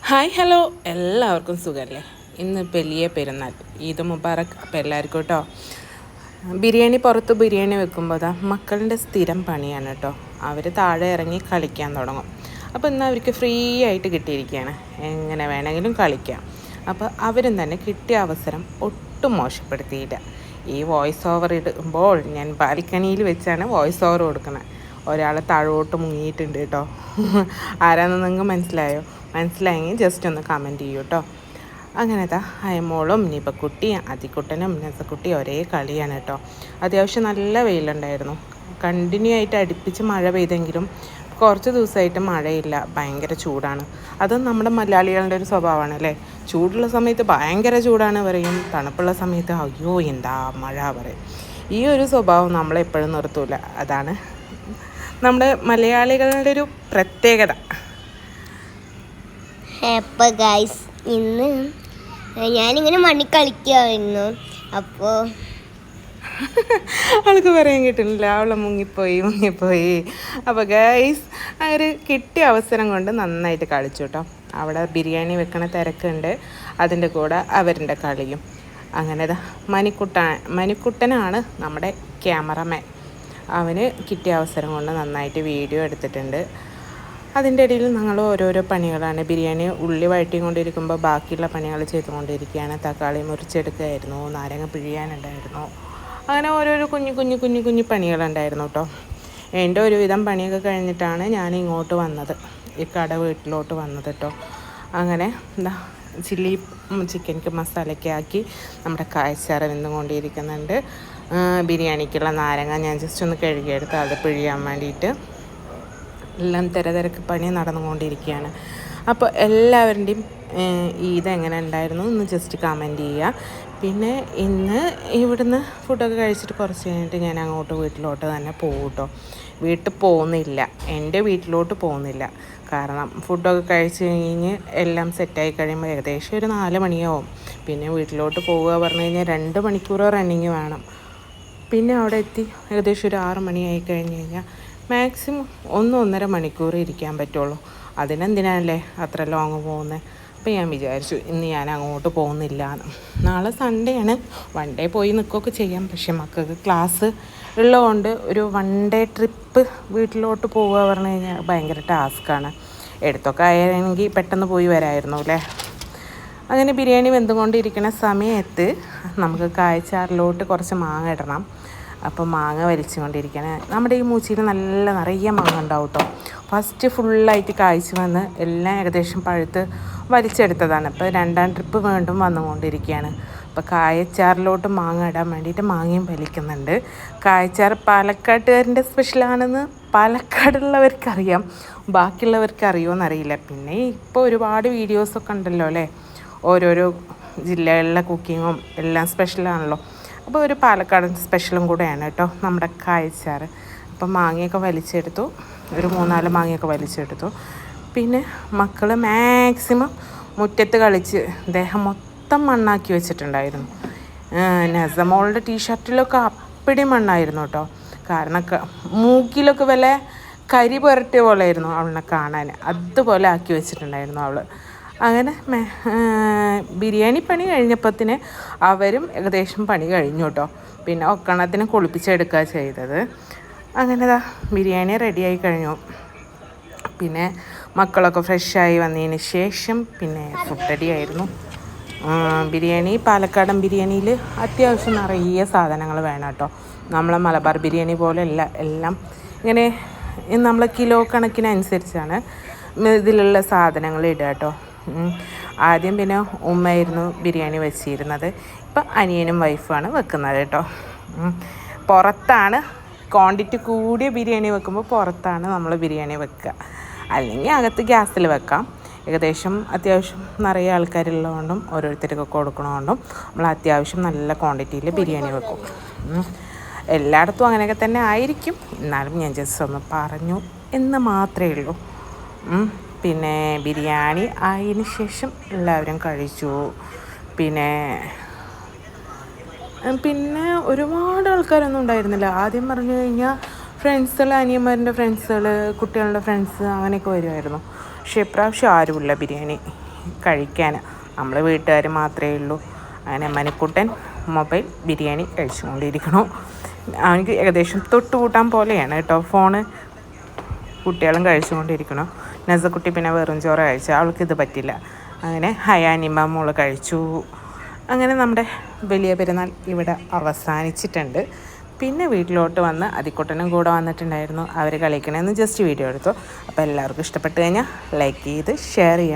Hi hello, എല്ലാവർക്കും സുഖമല്ലേ? ഇന്ന് വലിയ പെരുന്നാൾ, ഈദ് മുബാറക്. അപ്പോൾ എല്ലാവർക്കും കേട്ടോ. ബിരിയാണി വെക്കുമ്പോൾ മക്കളുടെ സ്ഥിരം പണിയാണ് കേട്ടോ. അവർ താഴെ ഇറങ്ങി കളിക്കാൻ തുടങ്ങും. അപ്പോൾ ഇന്ന് അവർക്ക് ഫ്രീ ആയിട്ട് കിട്ടിയിരിക്കുകയാണ്, എങ്ങനെ വേണമെങ്കിലും കളിക്കാം. അപ്പോൾ അവരും തന്നെ കിട്ടിയ അവസരം ഒട്ടും മോശപ്പെടുത്തിയില്ല. ഈ വോയിസ് ഓവർ ഇടുമ്പോൾ ഞാൻ ബാൽക്കണിയിൽ വെച്ചാണ് വോയിസ് ഓവർ കൊടുക്കുന്നത്. ഒരാൾ താഴോട്ട് മുങ്ങിയിട്ടുണ്ട് കേട്ടോ. ആരാണെന്ന് നിങ്ങൾക്ക് മനസ്സിലായെങ്കിൽ ജസ്റ്റ് ഒന്ന് കമൻറ്റ് ചെയ്യൂ കേട്ടോ. അങ്ങനത്തെ അയമോളും നിപക്കുട്ടിയും അതിക്കുട്ടനും നസക്കുട്ടി ഒരേ കളിയാണ് കേട്ടോ. അത്യാവശ്യം നല്ല വെയിലുണ്ടായിരുന്നു. കണ്ടിന്യൂ ആയിട്ട് അടുപ്പിച്ച് മഴ പെയ്തെങ്കിലും കുറച്ച് ദിവസമായിട്ട് മഴയില്ല, ഭയങ്കര ചൂടാണ്. അതും നമ്മുടെ മലയാളികളുടെ ഒരു സ്വഭാവമാണ് അല്ലേ. ചൂടുള്ള സമയത്ത് ഭയങ്കര ചൂടാണ് പറയും, തണുപ്പുള്ള സമയത്ത് അയ്യോ എന്താ മഴ പറയും. ഈ ഒരു സ്വഭാവം നമ്മളെപ്പോഴും നിർത്തൂല. അതാണ് നമ്മുടെ മലയാളികളുടെ ഒരു പ്രത്യേകത. അപ്പോൾ ഗൈസ്, ഇന്ന് ഞാനിങ്ങനെ മണ്ണിൽ കളിക്കുകയായിരുന്നു. അപ്പോൾ അവൾക്ക് പറയാൻ കിട്ടുന്നില്ല, അവളെ മുങ്ങിപ്പോയി. അപ്പോൾ ഗൈസ്, അവർ കിട്ടിയ അവസരം കൊണ്ട് നന്നായിട്ട് കളിച്ചു കേട്ടോ. അവിടെ ബിരിയാണി വെക്കണ തിരക്കുണ്ട്, അതിൻ്റെ കൂടെ അവരുടെ കളിയും. അങ്ങനെ മണിക്കുട്ടനാണ് നമ്മുടെ ക്യാമറമാൻ. അവന് കിട്ടിയ അവസരം കൊണ്ട് നന്നായിട്ട് വീഡിയോ എടുത്തിട്ടുണ്ട്. അതിൻ്റെ ഇടയിൽ ഞങ്ങൾ ഓരോരോ പണികളാണ്. ബിരിയാണി ഉള്ളി വഴറ്റിക്കൊണ്ടിരിക്കുമ്പോൾ ബാക്കിയുള്ള പണികൾ ചെയ്തുകൊണ്ടിരിക്കുകയാണ്. തക്കാളി മുറിച്ചെടുക്കുകയായിരുന്നു, നാരങ്ങ പിഴിയാനുണ്ടായിരുന്നു. അങ്ങനെ ഓരോരോ കുഞ്ഞു പണികളുണ്ടായിരുന്നു കേട്ടോ. എൻ്റെ ഒരുവിധം പണിയൊക്കെ കഴിഞ്ഞിട്ടാണ് ഞാൻ ഇങ്ങോട്ട് വന്നത്, ഈ വീട്ടിലോട്ട് വന്നത് കേട്ടോ. അങ്ങനെ ചില്ലി ചിക്കൻക്ക് മസാലയൊക്കെ ആക്കി നമ്മുടെ കായച്ചാറ് വെന്തുകൊണ്ടിരിക്കുന്നുണ്ട്. ബിരിയാണിക്കുള്ള നാരങ്ങ ഞാൻ ജസ്റ്റ് ഒന്ന് കഴുകിയെടുത്ത് അത് പിഴിയാൻ വേണ്ടിയിട്ട് എല്ലാം തിരക്ക് പണി നടന്നുകൊണ്ടിരിക്കുകയാണ്. അപ്പോൾ എല്ലാവരുടെയും ഈദ് എങ്ങനെ ഉണ്ടായിരുന്നു എന്ന് ജസ്റ്റ് കമൻറ്റ് ചെയ്യുക. പിന്നെ ഇന്ന് ഇവിടുന്ന് ഫുഡൊക്കെ കഴിച്ചിട്ട് കുറച്ച് കഴിഞ്ഞിട്ട് ഞാൻ അങ്ങോട്ട് വീട്ടിലോട്ട് തന്നെ പോകും കേട്ടോ. എൻ്റെ വീട്ടിലോട്ട് പോകുന്നില്ല. കാരണം ഫുഡൊക്കെ കഴിച്ച് കഴിഞ്ഞ് എല്ലാം സെറ്റായി കഴിയുമ്പോൾ ഏകദേശം ഒരു 4 മണിയാവും. പിന്നെ വീട്ടിലോട്ട് പോകുക പറഞ്ഞു കഴിഞ്ഞാൽ 2 മണിക്കൂറോ റണ്ണിങ് വേണം. പിന്നെ അവിടെ എത്തി ഏകദേശം ഒരു 6 മണിയായി കഴിഞ്ഞ് കഴിഞ്ഞാൽ മാക്സിമം 1-1.5 മണിക്കൂർ ഇരിക്കാൻ പറ്റുള്ളൂ. അതിനെന്തിനാണല്ലേ അത്ര ലോങ് പോകുന്നത്. അപ്പോൾ ഞാൻ വിചാരിച്ചു ഇന്ന് ഞാൻ അങ്ങോട്ട് പോകുന്നില്ല എന്ന്. നാളെ സൺഡേ ആണ്, 1 ഡേ പോയി നിൽക്കുകയൊക്കെ ചെയ്യാം. പക്ഷെ മക്കൾക്ക് ക്ലാസ് ഉള്ളതുകൊണ്ട് ഒരു 1 ഡേ ട്രിപ്പ് വീട്ടിലോട്ട് പോവുക പറഞ്ഞു കഴിഞ്ഞാൽ ഭയങ്കര ടാസ്ക്കാണ്. എടുത്തൊക്കെ ആയെങ്കിൽ പെട്ടെന്ന് പോയി വരായിരുന്നു അല്ലേ. അങ്ങനെ ബിരിയാണി വെന്തുകൊണ്ടിരിക്കുന്ന സമയത്ത് നമുക്ക് കായച്ചാറിലോട്ട് കുറച്ച് മാങ്ങ ഇടണം. അപ്പോൾ മാങ്ങ വലിച്ചുകൊണ്ടിരിക്കുകയാണ്. നമ്മുടെ ഈ മൂച്ചിയിൽ നിറയെ മാങ്ങ ഉണ്ടാവും കേട്ടോ. ഫസ്റ്റ് ഫുള്ളായിട്ട് കായ്ച്ച് വന്ന് എല്ലാം ഏകദേശം പഴുത്ത് വലിച്ചെടുത്തതാണ്. ഇപ്പോൾ 2ാം ട്രിപ്പ് വീണ്ടും വന്നുകൊണ്ടിരിക്കുകയാണ്. അപ്പോൾ കായച്ചാറിലോട്ട് മാങ്ങ ഇടാൻ വേണ്ടിയിട്ട് മാങ്ങയും വലിക്കുന്നുണ്ട്. കായച്ചാർ പാലക്കാട്ടുകാരൻ്റെ സ്പെഷ്യലാണെന്ന് പാലക്കാടുള്ളവർക്കറിയാം, ബാക്കിയുള്ളവർക്ക് അറിയുമോയെന്നറിയില്ല. പിന്നെ ഇപ്പോൾ ഒരുപാട് വീഡിയോസൊക്കെ ഉണ്ടല്ലോ അല്ലേ, ഓരോരോ ജില്ലകളിലെ കുക്കിങ്ങും എല്ലാം സ്പെഷ്യലാണല്ലോ. അപ്പോൾ ഒരു പാലക്കാടൻ സ്പെഷ്യലും കൂടെയാണ് കേട്ടോ നമ്മുടെ കായച്ചാറ്. അപ്പം മാങ്ങയൊക്കെ വലിച്ചെടുത്തു, ഒരു 3-4 മാങ്ങയൊക്കെ വലിച്ചെടുത്തു. പിന്നെ മക്കൾ മാക്സിമം മുറ്റത്ത് കളിച്ച് ദേഹം മൊത്തം മണ്ണാക്കി വെച്ചിട്ടുണ്ടായിരുന്നു. നസമോളുടെ ടീഷർട്ടിലൊക്കെ അപ്പടി മണ്ണായിരുന്നു കേട്ടോ. കാരണം മൂക്കിലൊക്കെ വല്ല കരി പുരട്ടിയ പോലെ ആയിരുന്നു അവളെ കാണാൻ, അതുപോലെ ആക്കി വെച്ചിട്ടുണ്ടായിരുന്നു അവൾ. അങ്ങനെ ബിരിയാണി പണി കഴിഞ്ഞപ്പോഴത്തേന് അവരും ഏകദേശം പണി കഴിഞ്ഞു കേട്ടോ. പിന്നെ ഒക്കെണ്ണത്തിന് കുളിപ്പിച്ചെടുക്കുക ചെയ്തത്. അങ്ങനെ ബിരിയാണി റെഡിയായി കഴിഞ്ഞു. പിന്നെ മക്കളൊക്കെ ഫ്രഷായി വന്നതിന് ശേഷം പിന്നെ ഫുഡ് റെഡിയായിരുന്നു. ബിരിയാണി പാലക്കാടൻ ബിരിയാണിയിൽ അത്യാവശ്യം നിറയെ സാധനങ്ങൾ വേണം കേട്ടോ. നമ്മളെ മലബാർ ബിരിയാണി പോലെയല്ല, എല്ലാം ഇങ്ങനെ നമ്മൾ കിലോ കണക്കിനനുസരിച്ചാണ് ഇതിലുള്ള സാധനങ്ങൾ ഇടുക കേട്ടോ. ആദ്യം പിന്നെ ഉമ്മയായിരുന്നു ബിരിയാണി വെച്ചിരുന്നത്, ഇപ്പം അനിയനും വൈഫാണ് വെക്കുന്നത് കേട്ടോ. പുറത്താണ് ക്വാണ്ടിറ്റി കൂടിയ ബിരിയാണി വെക്കുമ്പോൾ പുറത്താണ് നമ്മൾ ബിരിയാണി വെക്കുക, അല്ലെങ്കിൽ അകത്ത് ഗ്യാസിൽ വെക്കാം. ഏകദേശം അത്യാവശ്യം നിറയെ ആൾക്കാരുള്ളതുകൊണ്ടും ഓരോരുത്തർക്കൊക്കെ കൊടുക്കണതുകൊണ്ടും നമ്മൾ അത്യാവശ്യം നല്ല ക്വാണ്ടിറ്റിയിൽ ബിരിയാണി വെക്കും. എല്ലായിടത്തും അങ്ങനെയൊക്കെ തന്നെ ആയിരിക്കും, എന്നാലും ഞാൻ ജസ്റ്റ് ഒന്ന് പറഞ്ഞു എന്ന് മാത്രമേ ഉള്ളൂ. പിന്നെ ബിരിയാണി ആയതിന് ശേഷം എല്ലാവരും കഴിച്ചു. പിന്നെ ഒരുപാട് ആൾക്കാരൊന്നും ഉണ്ടായിരുന്നില്ല. ആദ്യം പറഞ്ഞു കഴിഞ്ഞാൽ ഫ്രണ്ട്സുകൾ, അനിയന്മാരുടെ ഫ്രണ്ട്സുകൾ, കുട്ടികളുടെ ഫ്രണ്ട്സ് അങ്ങനെയൊക്കെ വരുമായിരുന്നു. പക്ഷേ ഇപ്രാവശ്യം ആരുമില്ല ബിരിയാണി കഴിക്കാൻ. നമ്മൾ വീട്ടുകാർ മാത്രമേ ഉള്ളൂ. അങ്ങനെ മണിക്കുട്ടൻ മൊബൈൽ ബിരിയാണി കഴിച്ചുകൊണ്ടിരിക്കണു. അവനിക്ക് ഏകദേശം തൊട്ടുകൂട്ടാൻ പോലെയാണ് കേട്ടോ ഫോണ്. കുട്ടികളും കഴിച്ചുകൊണ്ടിരിക്കണു. നസക്കുട്ടി പിന്നെ വെറും ചോറ് കഴിച്ചു, അവൾക്കിത് പറ്റില്ല. അങ്ങനെ ഹയാനിമ മോള് കഴിച്ചു. അങ്ങനെ നമ്മുടെ വലിയ പെരുന്നാൾ ഇവിടെ അവസാനിച്ചിട്ടുണ്ട്. പിന്നെ വീട്ടിലോട്ട് വന്ന് അതിക്കുട്ടനും കൂടെ വന്നിട്ടുണ്ടായിരുന്നു. അവർ കളിക്കണമെന്ന് ജസ്റ്റ് വീഡിയോ എടുത്തു. അപ്പോൾ എല്ലാവർക്കും ഇഷ്ടപ്പെട്ട് കഴിഞ്ഞാൽ ലൈക്ക് ചെയ്ത് ഷെയർ ചെയ്യണം.